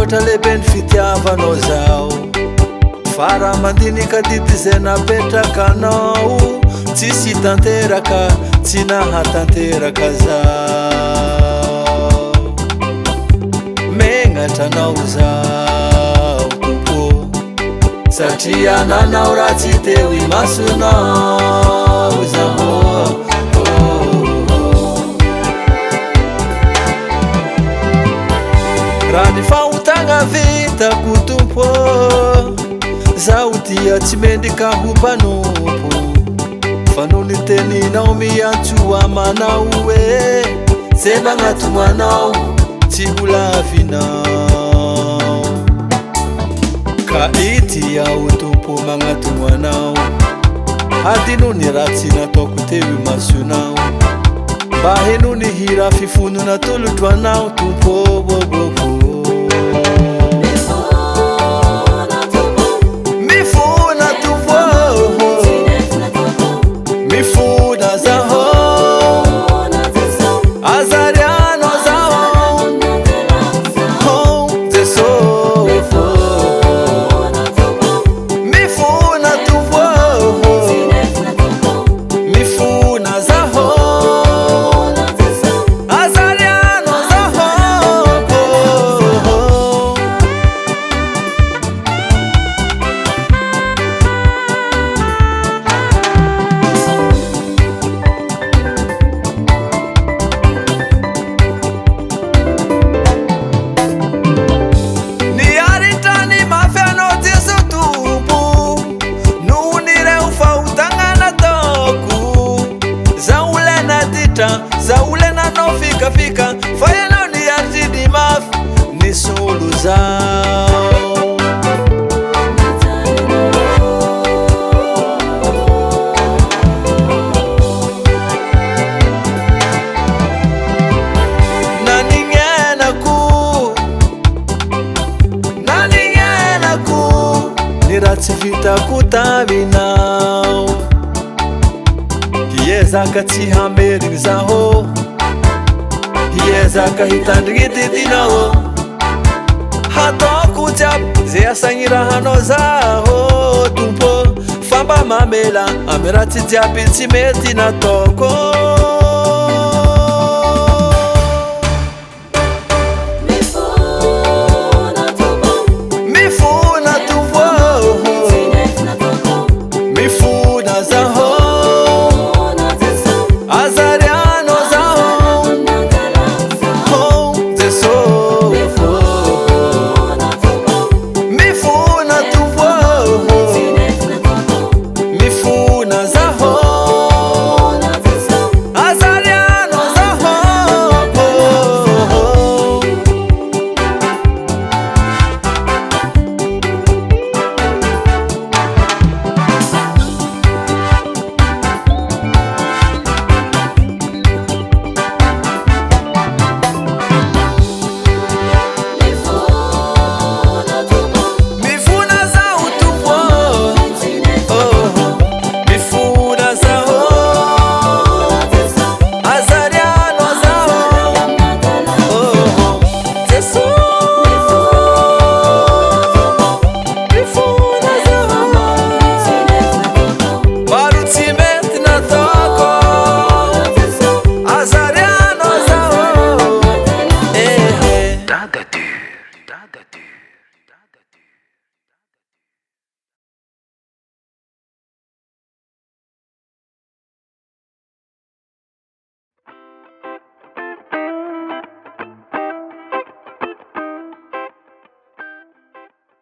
loatra lehibe ny fitiavanao zao fa raha mandinika didy zay napetraka anao tsisy tanteraka tsy nahatanteraka zao megnatra anao zao tompo satria nanao raha tsy teo imasonao zao raha ny fahotagna vitako tompo zaho dia tsy mendrika ho mpanompo fa noho ny teninao miantso amanao hoe zay magnatogno anao tsy ho lavinao ka ity aho tompo magnatogno anao adino ny raha tsy nataoko teo imasonao mba heno ny hira fifonona tolotro anao tompo zaule nanao fikafika fa ianao ny arzidy mafy ny solo zao nanignainako ny raha tsy vitako taminao hiezaka tsy hamerigny zaho hiezaka hitandrigny didinao hataoko jiaby zay asagnirahanao zaho tompo fa mba mamela amy raha tsy jiaby tsy mety nataoko